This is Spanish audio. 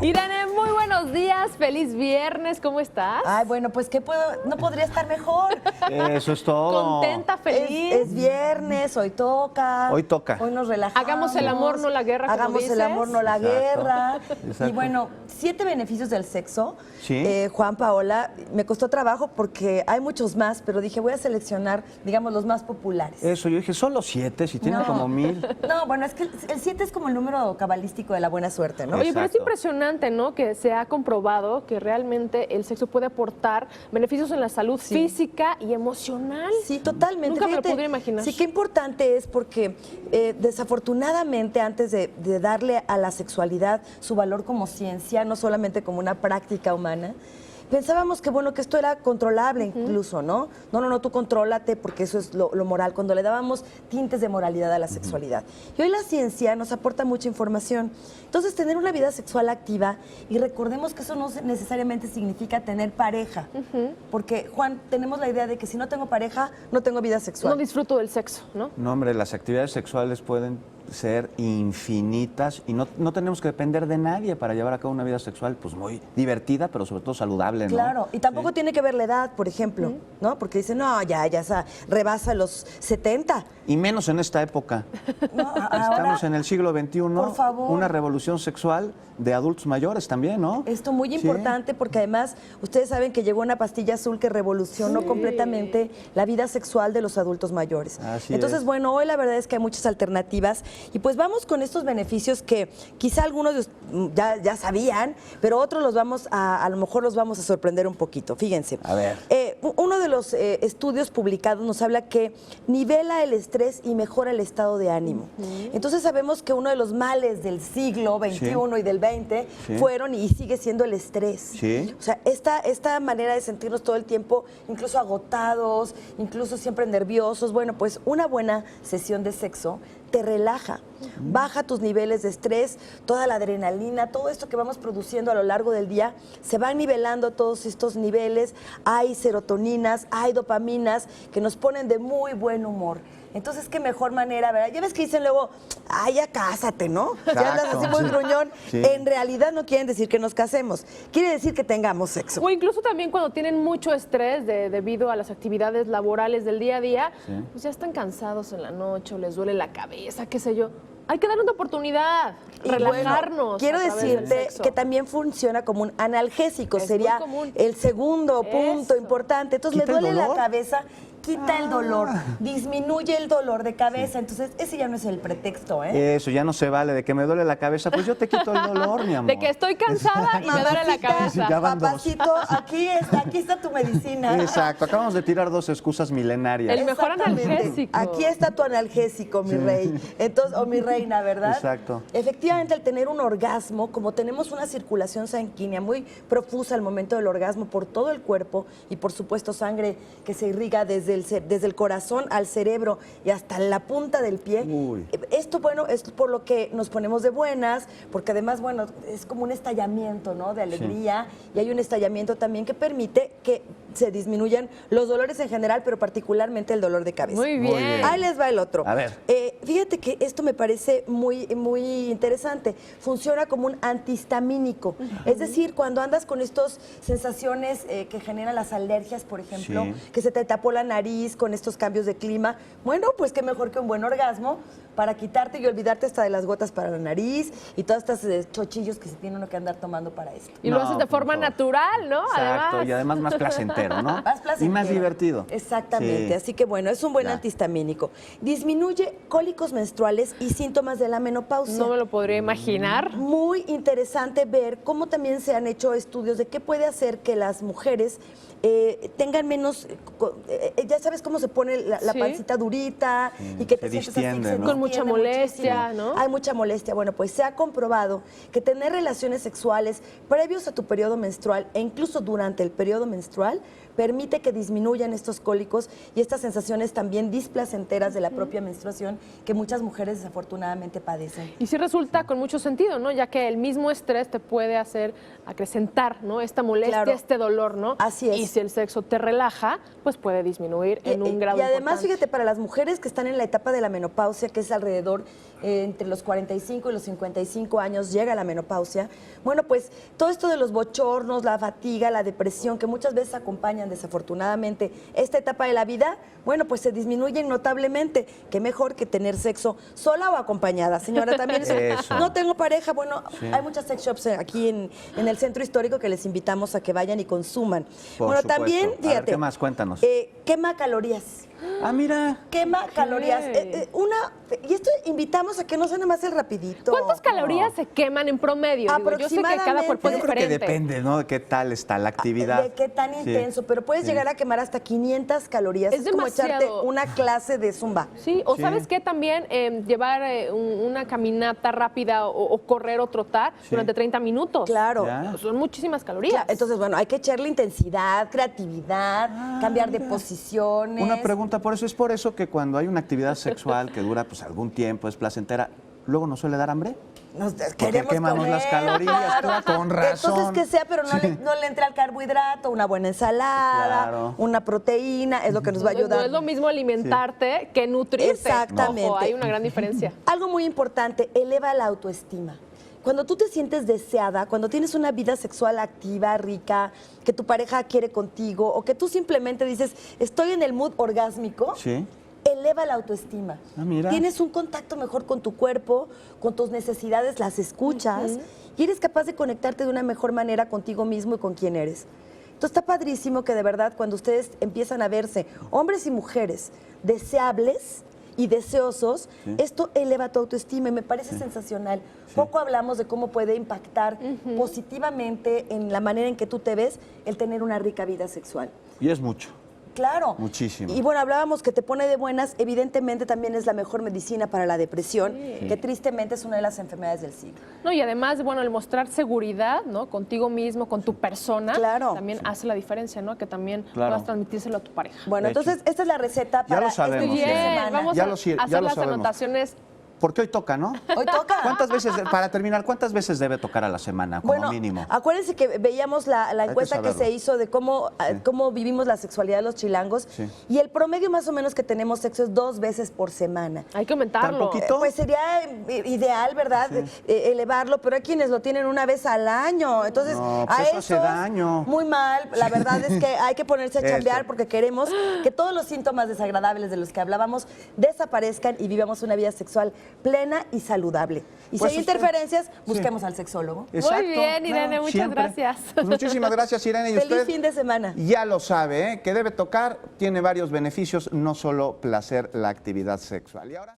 Irene, muy buenos días, feliz viernes, ¿cómo estás? Ay, bueno, pues ¿qué puedo? No podría estar mejor. Eso es todo. Contenta, feliz. Es viernes, hoy toca. Hoy toca. Hoy nos relajamos. Hagamos el amor, no la guerra, como Hagamos el dices. amor, no la Exacto. guerra. Exacto. Y bueno, 7 beneficios del sexo. Sí. Juan, Paola, me costó trabajo porque hay muchos más, pero dije, voy a seleccionar, digamos, los más populares. Eso, yo dije, solo 7, si tienen No. como 1000. No, bueno, es que el 7 es como el número cabalístico de la buena suerte, ¿no? Oye, pero es Exacto. impresionante, ¿no? Que se ha comprobado que realmente el sexo puede aportar beneficios en la salud física y emocional. Sí, totalmente. Nunca me lo Fíjate, pudiera imaginar. Sí, qué importante es porque desafortunadamente antes de darle a la sexualidad su valor como ciencia, no solamente como una práctica humana, pensábamos que bueno, que esto era controlable incluso, ¿no? No, tú contrólate porque eso es lo moral, cuando le dábamos tintes de moralidad a la sexualidad. Y hoy la ciencia nos aporta mucha información. Entonces, tener una vida sexual activa, y recordemos que eso no necesariamente significa tener pareja, porque, Juan, tenemos la idea de que si no tengo pareja, no tengo vida sexual. No disfruto del sexo, ¿no? No, hombre, las actividades sexuales pueden ser infinitas y no tenemos que depender de nadie para llevar a cabo una vida sexual pues muy divertida, pero sobre todo saludable, ¿no? Claro, y tampoco tiene que ver la edad, por ejemplo, ¿no? Porque dicen, no, ya rebasa los 70. Y menos en esta época. No, Estamos en el siglo XXI, por favor. una revolución sexual de adultos mayores también, ¿no? Esto muy Sí. importante porque además ustedes saben que llegó una pastilla azul que revolucionó completamente la vida sexual de los adultos mayores. Así Entonces, es. bueno, hoy la verdad es que hay muchas alternativas y pues vamos con estos beneficios que quizá algunos ya sabían, pero otros a lo mejor los vamos a sorprender un poquito. Fíjense. A ver. Uno de los estudios publicados nos habla que nivela el estrés y mejora el estado de ánimo. Entonces sabemos que uno de los males del siglo XXI y del XX fueron y sigue siendo el estrés. Sí. O sea, esta manera de sentirnos todo el tiempo, incluso agotados, incluso siempre nerviosos, bueno, pues una buena sesión de sexo te relaja, baja tus niveles de estrés, toda la adrenalina, todo esto que vamos produciendo a lo largo del día, se van nivelando todos estos niveles, hay serotoninas, hay dopaminas que nos ponen de muy buen humor. Entonces, qué mejor manera, ¿verdad? Ya ves que dicen luego, ay, ya cásate, ¿no? Ya andas así muy sí. gruñón. Sí. En realidad no quieren decir que nos casemos, quiere decir que tengamos sexo. O incluso también cuando tienen mucho estrés debido a las actividades laborales del día a día, pues ya están cansados en la noche o les duele la cabeza, qué sé yo. Hay que darle una oportunidad, Y relajarnos. bueno, quiero a través del decirte sexo. que también funciona como un analgésico, Es sería muy común. el segundo punto Eso. importante. Entonces, me ¿Quita el duele la dolor? cabeza, quita el dolor, disminuye el dolor de cabeza. Entonces, ese ya no es el pretexto, ¿eh? Eso, ya no se vale. De que me duele la cabeza, pues yo te quito el dolor, mi amor. De que estoy cansada y me duele la Mamacita, cabeza. Ya van dos. papacito, aquí está tu medicina. Exacto, acabamos de tirar 2 excusas milenarias. El mejor Exactamente. analgésico. Aquí está tu analgésico, mi rey. Entonces, o mi reina, ¿verdad? Exacto. Efectivamente, al tener un orgasmo, como tenemos una circulación sanguínea muy profusa al momento del orgasmo por todo el cuerpo y por supuesto sangre que se irriga desde el corazón al cerebro y hasta la punta del pie. Uy. Esto, bueno, es por lo que nos ponemos de buenas, porque además, bueno, es como un estallamiento, ¿no? De alegría y hay un estallamiento también que permite que se disminuyan los dolores en general, pero particularmente el dolor de cabeza. Muy Muy bien. bien. Ahí les va el otro. A ver. Fíjate que esto me parece muy interesante. Funciona como un antihistamínico. Es decir, cuando andas con estas sensaciones que generan las alergias, por ejemplo, Sí. que se te tapó la nariz con estos cambios de clima, bueno, pues qué mejor que un buen orgasmo para quitarte y olvidarte hasta de las gotas para la nariz y todos estos chochillos que se tiene uno que andar tomando para esto. Y lo No, haces de por forma favor. natural, ¿no? Exacto, y además más placentero, ¿no? Más placentero. Y más divertido. Exactamente, Sí. así que bueno, es un buen Ya. antihistamínico. Disminuye cólicos menstruales y síntomas de la menopausia. No me lo podría imaginar. Muy interesante ver cómo también se han hecho estudios de qué puede hacer que las mujeres tengan menos, ya sabes cómo se pone la Sí. pancita durita y que se te sientes así, distiende, se ¿no? Con mucha distiende molestia, muchísimo. ¿no? Hay mucha molestia. Bueno, pues se ha comprobado que tener relaciones sexuales previos a tu periodo menstrual e incluso durante el periodo menstrual permite que disminuyan estos cólicos y estas sensaciones también displacenteras de la propia menstruación que muchas mujeres desafortunadamente padecen. Y sí resulta con mucho sentido, ¿no? Ya que el mismo estrés te puede hacer acrecentar, ¿no? Esta molestia, Claro. este dolor, ¿no? Así es. Y si el sexo te relaja, pues puede disminuir en un grado Y además, importante. fíjate, para las mujeres que están en la etapa de la menopausia, que es alrededor entre los 45 y los 55 años, llega la menopausia, bueno, pues todo esto de los bochornos, la fatiga, la depresión, que muchas veces acompañan desafortunadamente esta etapa de la vida, bueno, pues se disminuyen notablemente. Qué mejor que tener sexo sola o acompañada. Señora, también Eso. no tengo pareja. Bueno, Sí. hay muchas sex shops aquí en el centro histórico que les invitamos a que vayan y consuman. Por Bueno, supuesto. también, A ver, fíjate. ¿qué más? Cuéntanos. Quema calorías. Ah, mira. Quema calorías. Y esto invitamos a que no sea nada más el rapidito. ¿Cuántas calorías se queman en promedio? Digo, yo sé que cada cuerpo es Yo creo que diferente. depende, ¿no? De qué tal está la actividad. De qué tan Sí. intenso, pero puedes Sí. llegar a quemar hasta 500 calorías. Es como echarte demasiado. una clase de zumba. Sí, o Sí. sabes qué también llevar una caminata rápida o correr o trotar Sí. durante 30 minutos. Claro. Ya. Son muchísimas calorías. Entonces, bueno, hay que echarle intensidad, creatividad, cambiar de posiciones. Una pregunta, es por eso que cuando hay una actividad sexual que dura pues algún tiempo, es placentera, luego nos suele dar hambre. Nos Porque queremos quemamos comer, las calorías, claro, con razón. Entonces, que sea, pero no le entre al carbohidrato, una buena ensalada, Claro. una proteína, es lo que nos va a No ayudar. es lo mismo alimentarte que nutrirte. Exactamente. Ojo, hay una gran diferencia. Algo muy importante, eleva la autoestima. Cuando tú te sientes deseada, cuando tienes una vida sexual activa, rica, que tu pareja quiere contigo o que tú simplemente dices, estoy en el mood orgásmico, Sí. eleva la autoestima. Ah, mira. Tienes un contacto mejor con tu cuerpo, con tus necesidades, las escuchas y eres capaz de conectarte de una mejor manera contigo mismo y con quien eres. Entonces está padrísimo que de verdad cuando ustedes empiezan a verse, hombres y mujeres, deseables y deseosos, Sí. esto eleva tu autoestima y me parece sensacional. Poco hablamos de cómo puede impactar positivamente en la manera en que tú te ves el tener una rica vida sexual. Y es mucho. Claro. Muchísimo. Y bueno, hablábamos que te pone de buenas, evidentemente también es la mejor medicina para la depresión, que tristemente es una de las enfermedades del siglo. No, y además, bueno, el mostrar seguridad, ¿no? Contigo mismo, con tu persona, Claro. también hace la diferencia, ¿no? Que también Claro. puedas transmitírselo a tu pareja. Bueno, De hecho. entonces esta es la receta Ya para lo sabemos, este fin de Irene. Bien, semana. vamos Ya a lo hacer sabemos. las anotaciones. Porque hoy toca, ¿no? Hoy toca. ¿Cuántas veces, para terminar, cuántas veces debe tocar a la semana, como Bueno, mínimo? acuérdense que veíamos la que encuesta que saberlo. se hizo de cómo vivimos la sexualidad de los chilangos Sí. y el promedio más o menos que tenemos sexo es 2 veces por semana. Hay que aumentarlo. ¿Tan poquito? Pues sería ideal, ¿verdad? Elevarlo, pero hay quienes lo tienen una vez al año. Entonces, No, pues a eso hace esos, daño. muy mal. La verdad es que hay que ponerse a Eso. chambear porque queremos que todos los síntomas desagradables de los que hablábamos desaparezcan y vivamos una vida sexual plena y saludable. Y Pues si hay usted- interferencias, busquemos al sexólogo. Exacto, bien, Irene, muchas siempre. gracias. Pues muchísimas gracias, Irene. Y Feliz usted fin de semana. ya lo sabe, ¿eh? Que debe tocar, tiene varios beneficios, no solo placer la actividad sexual. Y ahora